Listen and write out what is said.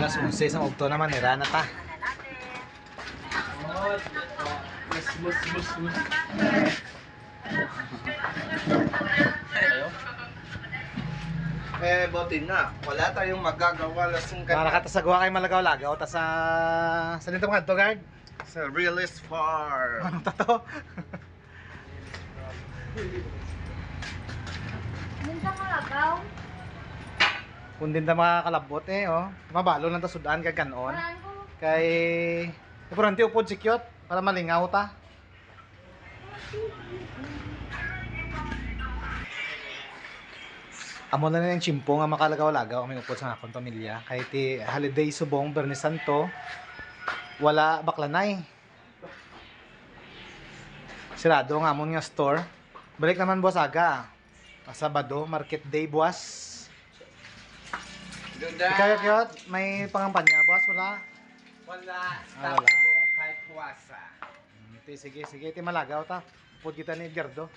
11 sa Ugto naman, nira na ta. Botin na. Wala tayong magagawa lasing ka Para ka tasagawa kay malagaw-lagaw, ta sa dito mga to guard. sa Realist Farm. Ano ta to? Minta ka lagaw. Kung din ta makakalabot oh. Mabalo lang ta sudan kay kanon. Paraan ko. Kay importante upod si Kyot para malingaw ta. Amo na yung chimpo nga makalagaw-lagaw kami upod sa akong pamilya. Kay ti holiday subong Bernes Santo, wala baklanay. Sirado ang amon nga store. Balik naman buwas aga. Sabado, market day buwas. Ikaw Kyot, may pangampanya buwas wala? Wala. Ah, Stop wala. kahit puwasa. Sige, ti malagaw ta. Upod kita ni Edgardo.